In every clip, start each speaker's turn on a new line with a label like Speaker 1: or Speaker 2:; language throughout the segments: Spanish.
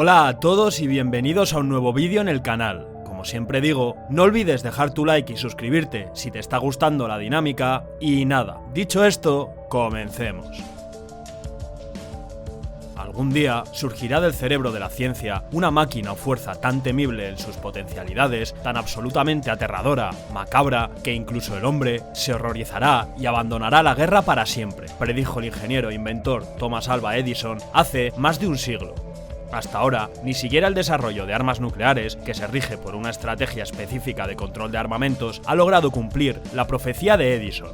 Speaker 1: Hola a todos y bienvenidos a un nuevo vídeo en el canal. Como siempre digo, no olvides dejar tu like y suscribirte si te está gustando la dinámica. Y nada, dicho esto, comencemos. Algún día surgirá del cerebro de la ciencia una máquina o fuerza tan temible en sus potencialidades, tan absolutamente aterradora, macabra, que incluso el hombre se horrorizará y abandonará la guerra para siempre, predijo el ingeniero e inventor Thomas Alva Edison hace más de un siglo. Hasta ahora, ni siquiera el desarrollo de armas nucleares, que se rige por una estrategia específica de control de armamentos, ha logrado cumplir la profecía de Edison.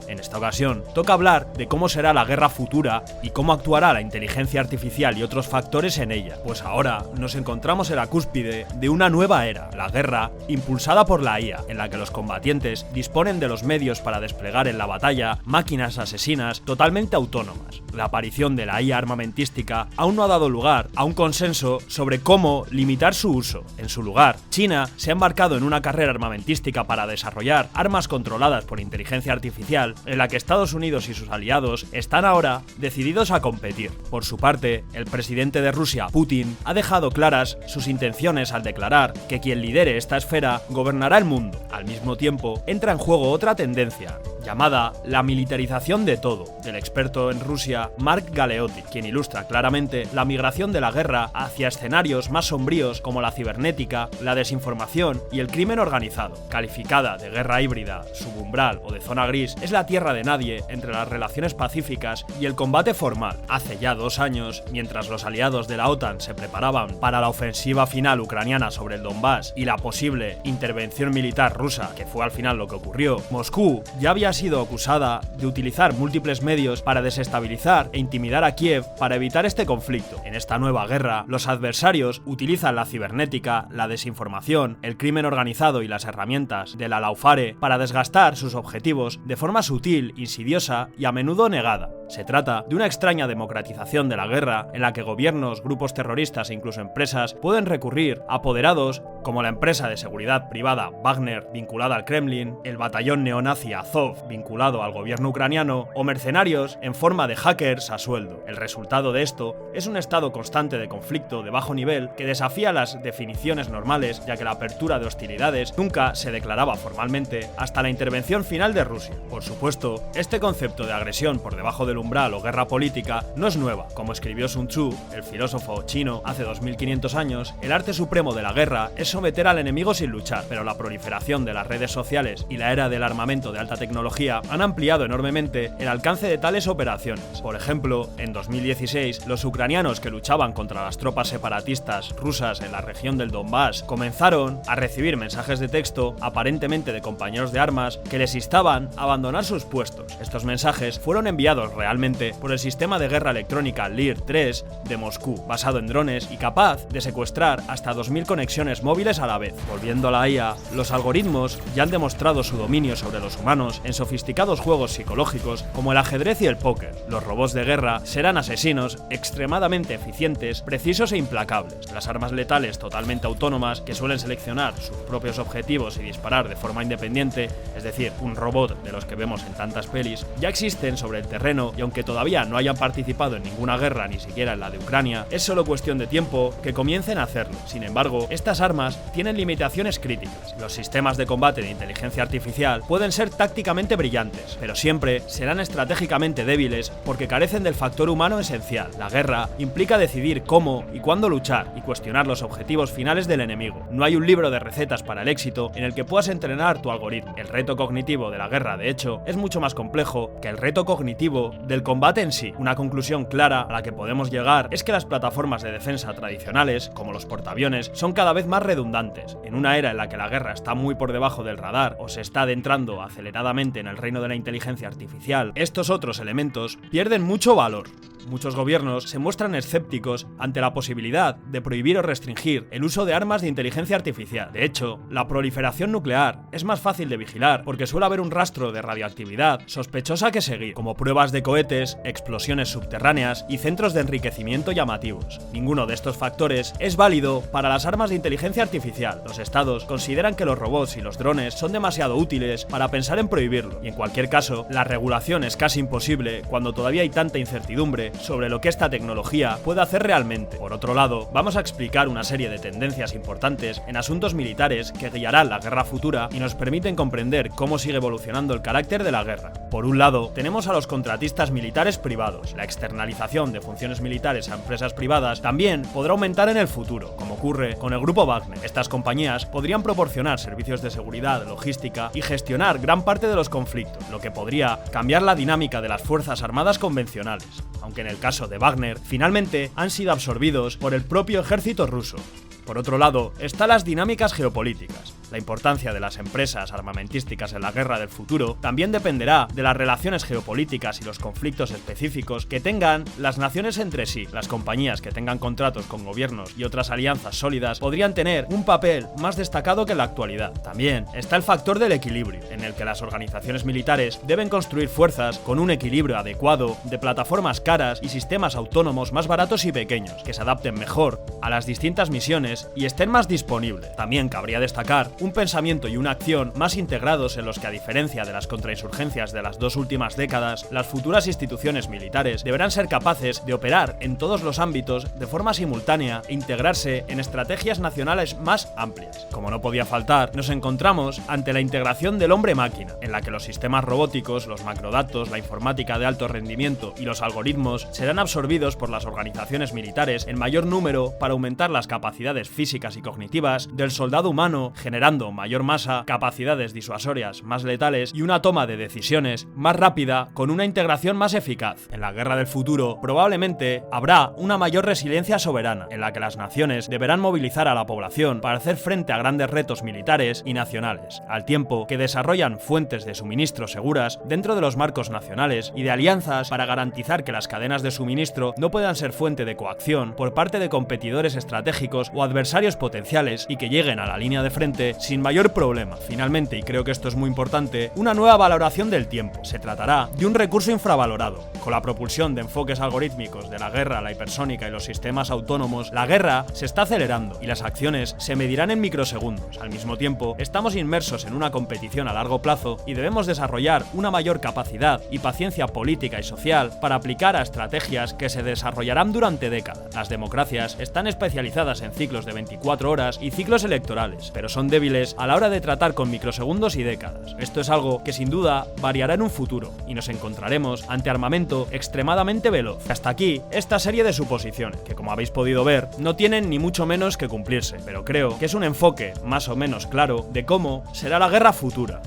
Speaker 1: En esta ocasión, toca hablar de cómo será la guerra futura y cómo actuará la inteligencia artificial y otros factores en ella, pues ahora nos encontramos en la cúspide de una nueva era, la guerra impulsada por la IA, en la que los combatientes disponen de los medios para desplegar en la batalla máquinas asesinas totalmente autónomas. La aparición de la IA armamentística aún no ha dado lugar a un consenso sobre cómo limitar su uso. En su lugar, China se ha embarcado en una carrera armamentística para desarrollar armas controladas por inteligencia artificial, en la que Estados Unidos y sus aliados están ahora decididos a competir. Por su parte, el presidente de Rusia, Putin, ha dejado claras sus intenciones al declarar que quien lidere esta esfera gobernará el mundo. Al mismo tiempo, entra en juego otra tendencia, llamada la militarización de todo, del experto en Rusia Mark Galeotti, quien ilustra claramente la migración de la guerra hacia escenarios más sombríos como la cibernética, la desinformación y el crimen organizado. Calificada de guerra híbrida, subumbral o de zona gris, es la tierra de nadie entre las relaciones pacíficas y el combate formal. Hace ya 2 años, mientras los aliados de la OTAN se preparaban para la ofensiva final ucraniana sobre el Donbass y la posible intervención militar rusa, que fue al final lo que ocurrió, Moscú ya había sido acusada de utilizar múltiples medios para desestabilizar e intimidar a Kiev para evitar este conflicto. En esta nueva guerra, los adversarios utilizan la cibernética, la desinformación, el crimen organizado y las herramientas de la Laufare para desgastar sus objetivos de forma sutil, insidiosa y a menudo negada. Se trata de una extraña democratización de la guerra en la que gobiernos, grupos terroristas e incluso empresas pueden recurrir a apoderados como la empresa de seguridad privada Wagner, vinculada al Kremlin, el batallón neonazi Azov, vinculado al gobierno ucraniano, o mercenarios en forma de hackers a sueldo. El resultado de esto es un estado constante de conflicto de bajo nivel que desafía las definiciones normales, ya que la apertura de hostilidades nunca se declaraba formalmente hasta la intervención final de Rusia. Por supuesto, este concepto de agresión por debajo del umbral o guerra política no es nueva. Como escribió Sun Tzu, el filósofo chino, hace 2500 años, el arte supremo de la guerra es someter al enemigo sin luchar, pero la proliferación de las redes sociales y la era del armamento de alta tecnología han ampliado enormemente el alcance de tales operaciones. Por ejemplo, en 2016, los ucranianos que luchaban contra las tropas separatistas rusas en la región del Donbass comenzaron a recibir mensajes de texto, aparentemente de compañeros de armas, que les instaban a abandonar sus puestos. Estos mensajes fueron enviados realmente por el sistema de guerra electrónica Lear-3 de Moscú, basado en drones y capaz de secuestrar hasta 2000 conexiones móviles a la vez. Volviendo a la IA, los algoritmos ya han demostrado su dominio sobre los humanos en sofisticados juegos psicológicos como el ajedrez y el póker. Los robots de guerra serán asesinos extremadamente eficientes, precisos e implacables. Las armas letales totalmente autónomas, que suelen seleccionar sus propios objetivos y disparar de forma independiente, es decir, un robot de los que vemos en tantas pelis, ya existen sobre el terreno y aunque todavía no hayan participado en ninguna guerra, ni siquiera en la de Ucrania, es solo cuestión de tiempo que comiencen a hacerlo. Sin embargo, estas armas tienen limitaciones críticas. Los sistemas de combate de inteligencia artificial pueden ser tácticamente brillantes, pero siempre serán estratégicamente débiles porque carecen del factor humano esencial. La guerra implica decidir cómo y cuándo luchar y cuestionar los objetivos finales del enemigo. No hay un libro de recetas para el éxito en el que puedas entrenar tu algoritmo. El reto cognitivo de la guerra, de hecho, es mucho más complejo que el reto cognitivo del combate en sí. Una conclusión clara a la que podemos llegar es que las plataformas de defensa tradicionales, como los portaaviones, son cada vez más redundantes. En una era en la que la guerra está muy por debajo del radar o se está adentrando aceleradamente en el reino de la inteligencia artificial, estos otros elementos pierden mucho valor. Muchos gobiernos se muestran escépticos ante la posibilidad de prohibir o restringir el uso de armas de inteligencia artificial. De hecho, la proliferación nuclear es más fácil de vigilar porque suele haber un rastro de radioactividad sospechosa que seguir, como pruebas de cohetes, explosiones subterráneas y centros de enriquecimiento llamativos. Ninguno de estos factores es válido para las armas de inteligencia artificial. Los estados consideran que los robots y los drones son demasiado útiles para pensar en prohibirlos. futuro. Y en cualquier caso, la regulación es casi imposible cuando todavía hay tanta incertidumbre sobre lo que esta tecnología puede hacer realmente. Por otro lado, vamos a explicar una serie de tendencias importantes en asuntos militares que guiarán la guerra futura y nos permiten comprender cómo sigue evolucionando el carácter de la guerra. Por un lado, tenemos a los contratistas militares privados. La externalización de funciones militares a empresas privadas también podrá aumentar en el futuro, como ocurre con el grupo Wagner. Estas compañías podrían proporcionar servicios de seguridad, logística y gestionar gran parte de los conflictos, lo que podría cambiar la dinámica de las fuerzas armadas convencionales, aunque en el caso de Wagner, finalmente han sido absorbidos por el propio ejército ruso. Por otro lado, están las dinámicas geopolíticas. La importancia de las empresas armamentísticas en la guerra del futuro también dependerá de las relaciones geopolíticas y los conflictos específicos que tengan las naciones entre sí. Las compañías que tengan contratos con gobiernos y otras alianzas sólidas podrían tener un papel más destacado que en la actualidad. También está el factor del equilibrio, en el que las organizaciones militares deben construir fuerzas con un equilibrio adecuado de plataformas caras y sistemas autónomos más baratos y pequeños, que se adapten mejor a las distintas misiones y estén más disponibles. También cabría destacar un pensamiento y una acción más integrados en los que, a diferencia de las contrainsurgencias de las 2 últimas décadas, las futuras instituciones militares deberán ser capaces de operar en todos los ámbitos de forma simultánea e integrarse en estrategias nacionales más amplias. Como no podía faltar, nos encontramos ante la integración del hombre-máquina, en la que los sistemas robóticos, los macrodatos, la informática de alto rendimiento y los algoritmos serán absorbidos por las organizaciones militares en mayor número para aumentar las capacidades físicas y cognitivas del soldado humano, generando mayor masa, capacidades disuasorias más letales y una toma de decisiones más rápida con una integración más eficaz. En la guerra del futuro, probablemente habrá una mayor resiliencia soberana, en la que las naciones deberán movilizar a la población para hacer frente a grandes retos militares y nacionales, al tiempo que desarrollan fuentes de suministro seguras dentro de los marcos nacionales y de alianzas para garantizar que las cadenas de suministro no puedan ser fuente de coacción por parte de competidores estratégicos o adversarios potenciales y que lleguen a la línea de frente sin mayor problema. Finalmente, y creo que esto es muy importante, una nueva valoración del tiempo. Se tratará de un recurso infravalorado. Con la propulsión de enfoques algorítmicos de la guerra, la hipersónica y los sistemas autónomos, la guerra se está acelerando y las acciones se medirán en microsegundos. Al mismo tiempo, estamos inmersos en una competición a largo plazo y debemos desarrollar una mayor capacidad y paciencia política y social para aplicar a estrategias que se desarrollarán durante décadas. Las democracias están especializadas en ciclos de 24 horas y ciclos electorales, pero son débiles a la hora de tratar con microsegundos y décadas. Esto es algo que sin duda variará en un futuro y nos encontraremos ante armamento extremadamente veloz. Hasta aquí esta serie de suposiciones, que como habéis podido ver, no tienen ni mucho menos que cumplirse, pero creo que es un enfoque más o menos claro de cómo será la guerra futura.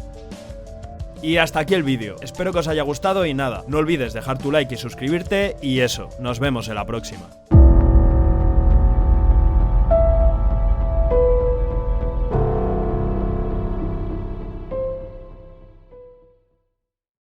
Speaker 1: Y hasta aquí el vídeo, espero que os haya gustado y nada, no olvides dejar tu like y suscribirte y eso, nos vemos en la próxima.